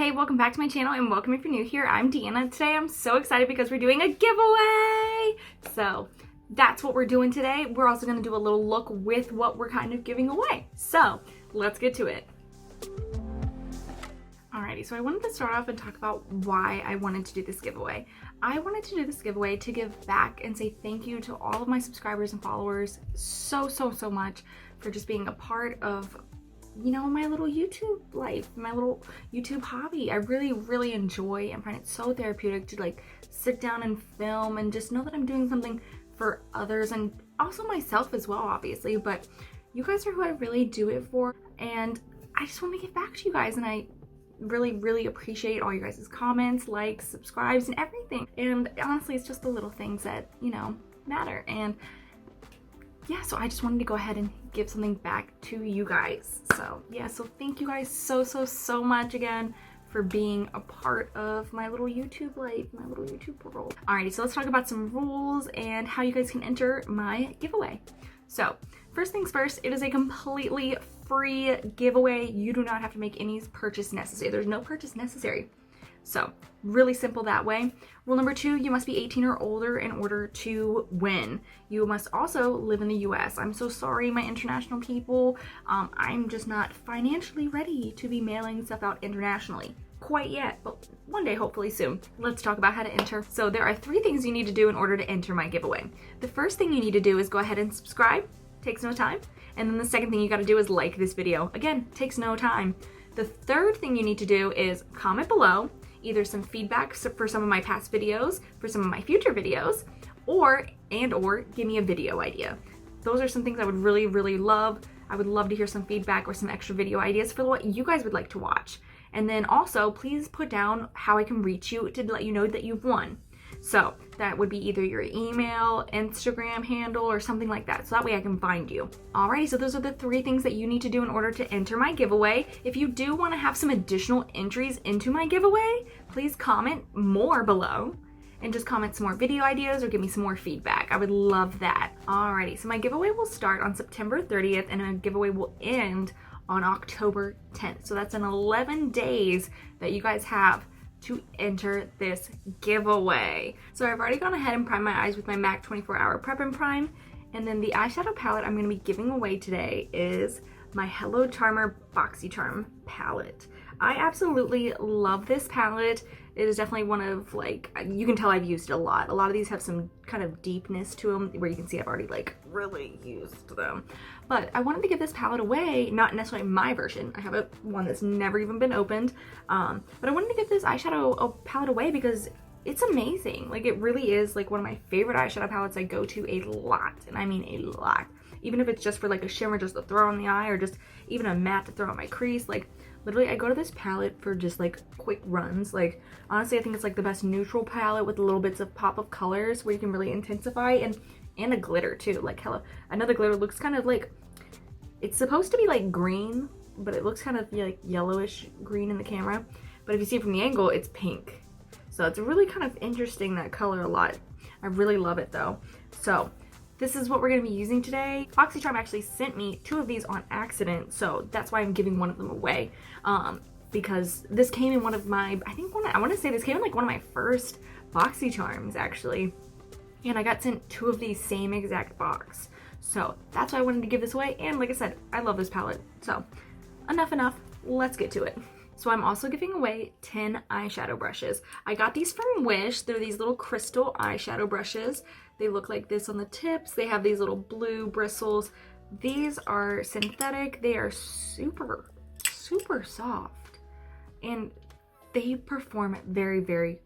Hey, welcome back to my channel and welcome if you're new here. I'm Deanna. Today I'm so excited because we're doing a giveaway. So that's what we're doing today. We're also going to do a little look with what we're kind of giving away. So let's get to it. Alrighty, so I wanted to start off and talk about why I wanted to do this giveaway. I wanted to do this giveaway to give back and say thank you to all of my subscribers and followers so much for just being a part of, you know, my little YouTube life, my little YouTube hobby. I really enjoy and find it so therapeutic to like sit down and film and just know that I'm doing something for others and also myself as well, obviously, but you guys are who I really do it for, and I just want to give back to you guys, and I really appreciate all you guys' comments, likes, subscribes, and everything. And honestly, it's just the little things that, you know, matter. And yeah, so I just wanted to go ahead and give something back to you guys. So yeah, so thank you guys so much again for being a part of my little YouTube life, my little YouTube world. Alrighty, so let's talk about some rules and how you guys can enter my giveaway. So first things first, it is a completely free giveaway. You do not have to make any purchase necessary. There's no purchase necessary. So really simple that way. Rule number 2, you must be 18 or older in order to win. You must also live in the US. I'm so sorry, my international people. I'm just not financially ready to be mailing stuff out internationally quite yet, but one day, hopefully soon. Let's talk about how to enter. So there are 3 things you need to do in order to enter my giveaway. The first thing you need to do is go ahead and subscribe. Takes no time. And then the second thing you got to do is like this video. Again, takes no time. The third thing you need to do is comment below either some feedback for some of my past videos, for some of my future videos, or give me a video idea. Those are some things I would really love. I would love to hear some feedback or some extra video ideas for what you guys would like to watch. And then also, please put down how I can reach you to let you know that you've won. So that would be either your email, Instagram handle, or something like that. So that way I can find you. Alrighty, so those are the 3 things that you need to do in order to enter my giveaway. If you do want to have some additional entries into my giveaway, please comment more below and just comment some more video ideas or give me some more feedback. I would love that. Alrighty, so my giveaway will start on September 30th and my giveaway will end on October 10th. So that's in 11 days that you guys have to enter this giveaway. So I've already gone ahead and primed my eyes with my MAC 24-Hour Prep and Prime. And then the eyeshadow palette I'm going to be giving away today is my Hello Charmer Boxycharm palette. I absolutely love this palette. It is definitely one of, like, you can tell I've used it a lot. A lot of these have some kind of deepness to them where you can see I've already like really used them. But I wanted to give this palette away, not necessarily my version. I have one that's never even been opened. But I wanted to give this eyeshadow palette away because it's amazing. Like, it really is like one of my favorite eyeshadow palettes I go to a lot. And I mean a lot. Even if it's just for like a shimmer just to throw on the eye, or just even a matte to throw on my crease. Like, literally I go to this palette for just like quick runs. Like, honestly, I think it's like the best neutral palette with little bits of pop of colors where you can really intensify, and a glitter too. Like, hello, another glitter looks kind of like, it's supposed to be like green, but it looks kind of like yellowish green in the camera. But if you see it from the angle, it's pink. So it's really kind of interesting, that color, a lot. I really love it though. So this is what we're going to be using today. Boxycharm actually sent me 2 of these on accident, so that's why I'm giving one of them away. Because this came in one of my, I want to say this came in like one of my first Boxycharms actually. And I got sent 2 of these same exact box. So that's why I wanted to give this away. And like I said, I love this palette. So enough, let's get to it. So I'm also giving away 10 eyeshadow brushes. I got these from Wish. They're these little crystal eyeshadow brushes. They look like this on the tips. They have these little blue bristles. These are synthetic. They are super soft. And they perform very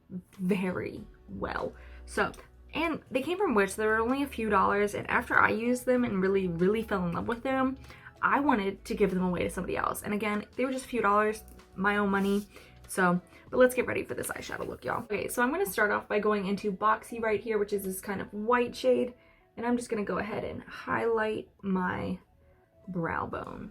well. So, and they came from Wish. They were only a few dollars. And after I used them and really fell in love with them, I wanted to give them away to somebody else. And again, they were just a few dollars, my own money. So, but let's get ready for this eyeshadow look, y'all. Okay, so I'm going to start off by going into Boxy right here, which is this kind of white shade. And I'm just going to go ahead and highlight my brow bone.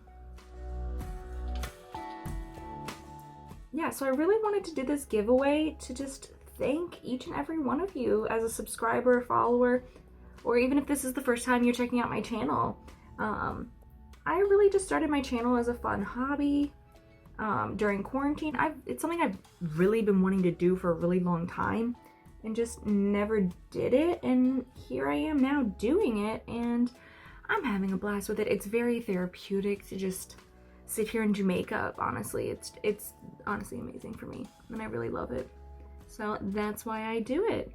Yeah, so I really wanted to do this giveaway to just thank each and every one of you as a subscriber, follower, or even if this is the first time you're checking out my channel. I really just started my channel as a fun hobby. during quarantine. It's something I've really been wanting to do for a really long time and just never did it, and here I am now doing it, and I'm having a blast with it. It's very therapeutic to just sit here and do makeup. Honestly, it's honestly amazing for me, and I really love it. So that's why I do it.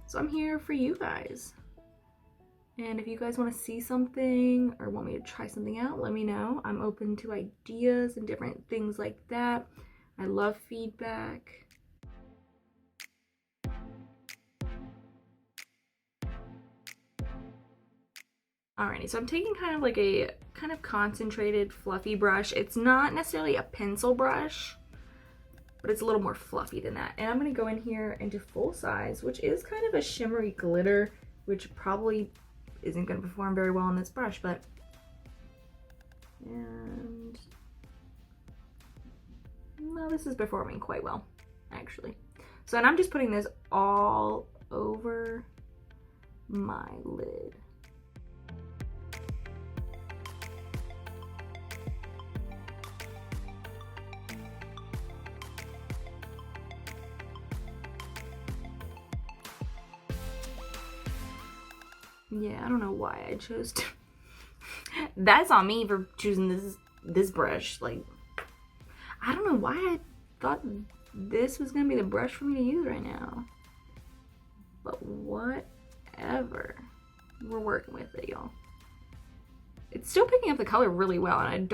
So I'm here for you guys. And if you guys want to see something or want me to try something out, let me know. I'm open to ideas and different things like that. I love feedback. Alrighty, so I'm taking kind of like a concentrated fluffy brush. It's not necessarily a pencil brush, but it's a little more fluffy than that. And I'm going to go in here into full size, which is kind of a shimmery glitter, which probably isn't going to perform very well on this brush, but and no, this is performing quite well, actually. So, and I'm just putting this all over my lid. Yeah, I don't know why I chose to. That's on me for choosing this brush. Like, I don't know why I thought this was gonna be the brush for me to use right now. But whatever. We're working with it, y'all. It's still picking up the color really well, and it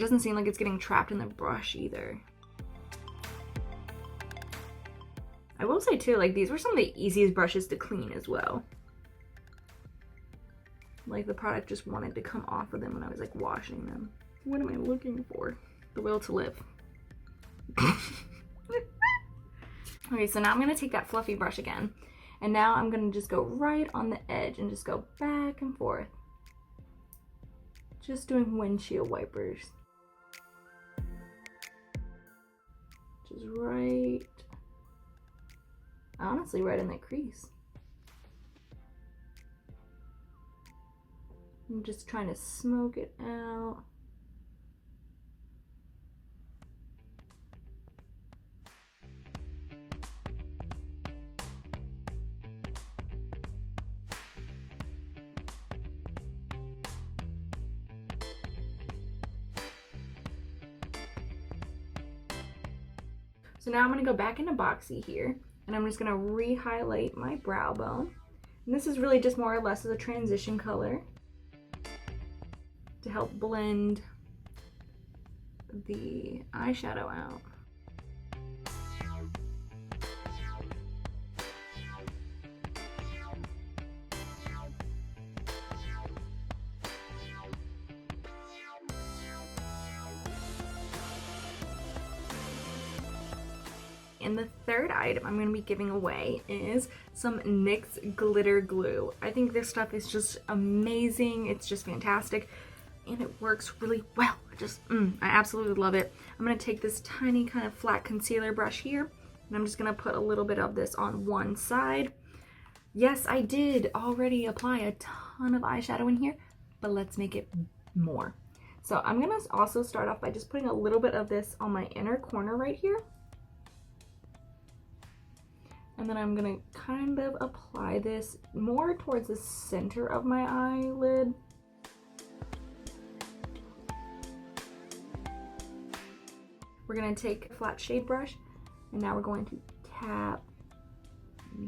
doesn't seem like it's getting trapped in the brush either. I will say too, like, these were some of the easiest brushes to clean as well. Like, the product just wanted to come off of them when I was like washing them. What am I looking for? The will to live. Okay, so now I'm gonna take that fluffy brush again, and now I'm gonna just go right on the edge and just go back and forth. Just doing windshield wipers. Just right, honestly, right in that crease. I'm just trying to smoke it out. So now I'm going to go back into Boxy here, and I'm just going to re-highlight my brow bone. And this is really just more or less as a transition color to help blend the eyeshadow out. And the third item I'm going to be giving away is some NYX glitter glue. I think this stuff is just amazing. It's just fantastic. And it works really well. I absolutely love it. I'm going to take this tiny kind of flat concealer brush here, and I'm just going to put a little bit of this on one side. Yes, I did already apply a ton of eyeshadow in here, but let's make it more. So I'm going to also start off by just putting a little bit of this on my inner corner right here. And then I'm going to kind of apply this more towards the center of my eyelid. We're going to take a flat shade brush, and now we're going to tap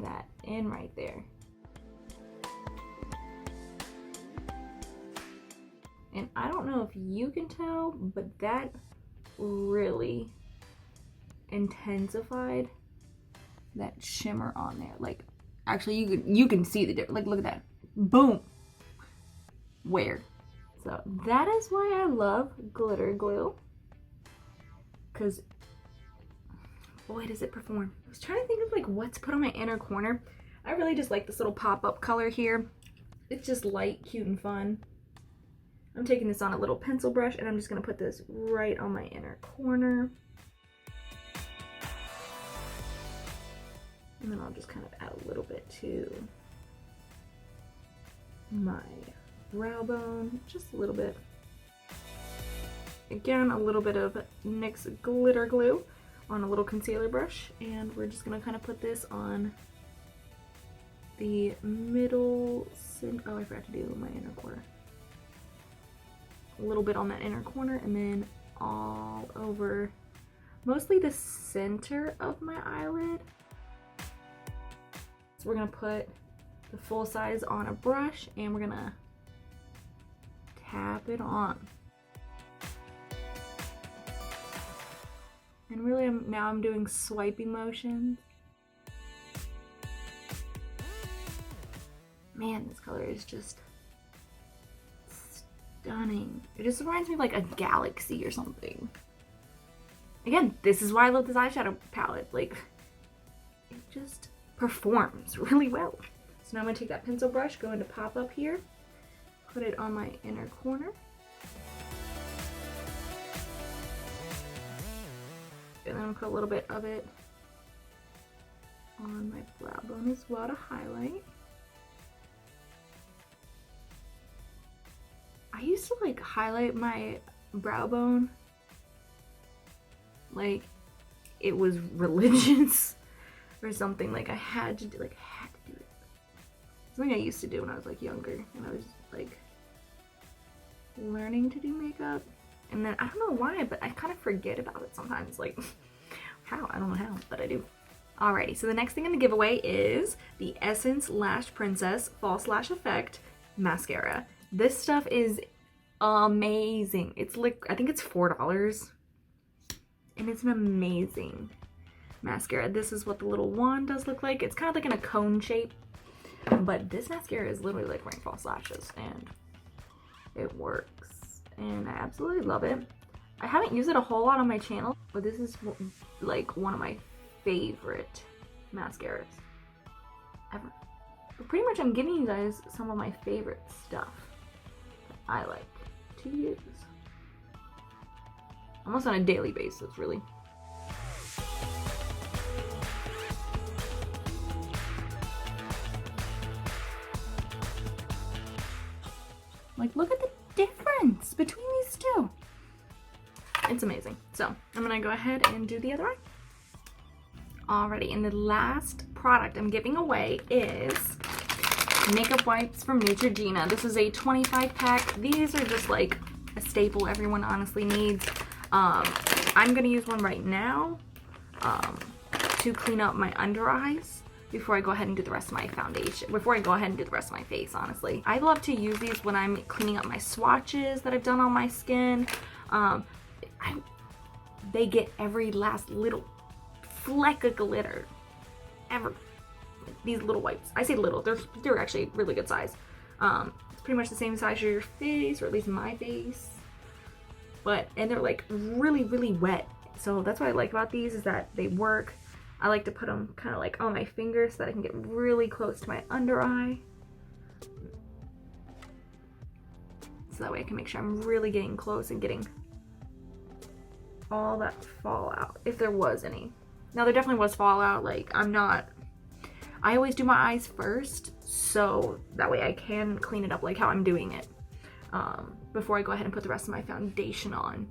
that in right there. And I don't know if you can tell, but that really intensified that shimmer on there. Like, actually you can see the difference. Like, look at that. Boom. Where? So that is why I love glitter glue. Because, boy, does it perform. I was trying to think of like what to put on my inner corner. I really just like this little pop-up color here. It's just light, cute, and fun. I'm taking this on a little pencil brush, and I'm just going to put this right on my inner corner. And then I'll just kind of add a little bit to my brow bone, just a little bit. again, a little bit of NYX glitter glue on a little concealer brush, and we're just gonna kind of put this on the middle. Oh, I forgot to do my inner corner. A little bit on that inner corner, and then all over, mostly the center of my eyelid. So we're gonna put the full size on a brush, and we're gonna tap it on. And really, now I'm doing swiping motions. Man, this color is just stunning. It just reminds me of like a galaxy or something. Again, this is why I love this eyeshadow palette. Like, it just performs really well. So now I'm gonna take that pencil brush, go into pop up here, put it on my inner corner. And then I'm gonna put a little bit of it on my brow bone as well to highlight. I used to like highlight my brow bone like it was religious or something. Like I had to do it. Something I used to do when I was like younger, and I was like learning to do makeup. And then I don't know why, but I kind of forget about it sometimes. Like, how? I don't know how, but I do. Alrighty, so the next thing in the giveaway is the Essence Lash Princess False Lash Effect Mascara. This stuff is amazing. It's like, I think it's $4. And it's an amazing mascara. This is what the little wand does look like. It's kind of like in a cone shape. But this mascara is literally like wearing false lashes, and it works. And I absolutely love it. I haven't used it a whole lot on my channel, but this is like one of my favorite mascaras ever. But pretty much I'm giving you guys some of my favorite stuff that I like to use. Almost on a daily basis, really. Like, look at the difference between these two. It's amazing. So I'm gonna go ahead and do the other eye. Alrighty, and the last product I'm giving away is makeup wipes from Neutrogena. This is a 25 pack. These are just like a staple everyone honestly needs. I'm gonna use one right now to clean up my under eyes before I go ahead and do the rest of my foundation, before I go ahead and do the rest of my face, honestly. I love to use these when I'm cleaning up my swatches that I've done on my skin. They get every last little fleck of glitter ever. These little wipes. I say little, they're actually really good size. It's pretty much the same size as your face, or at least my face. And they're like really, really wet. So that's what I like about these, is that they work. I like to put them kind of like on my fingers so that I can get really close to my under eye. So that way I can make sure I'm really getting close and getting all that fallout, if there was any. Now there definitely was fallout. Like, I always do my eyes first, so that way I can clean it up like how I'm doing it before I go ahead and put the rest of my foundation on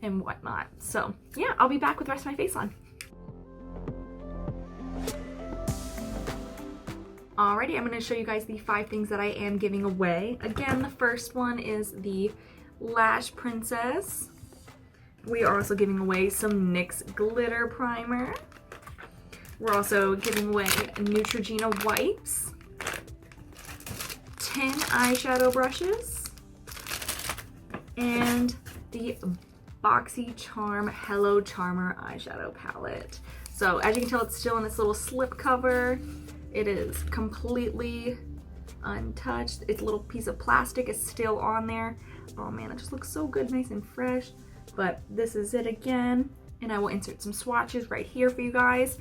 and whatnot. So yeah, I'll be back with the rest of my face on. Alrighty, I'm going to show you guys the 5 things that I am giving away. Again, the first one is the Lash Princess. We are also giving away some NYX Glitter Primer. We're also giving away Neutrogena wipes, 10 eyeshadow brushes, and the Boxycharm Hello Charmer eyeshadow palette. So as you can tell, it's still in this little slip cover. It is completely untouched. Its little piece of plastic is still on there. Oh man, it just looks so good, nice and fresh. But this is it again, and I will insert some swatches right here for you guys.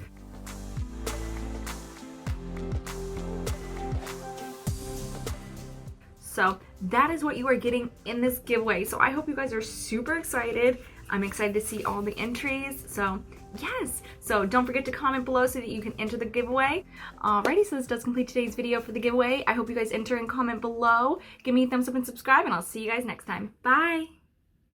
So that is what you are getting in this giveaway. So I hope you guys are super excited. I'm excited to see all the entries. So yes, so don't forget to comment below so that you can enter the giveaway. Alrighty, so this does complete today's video for the giveaway. I hope you guys enter and comment below. Give me a thumbs up and subscribe, and I'll see you guys next time. Bye!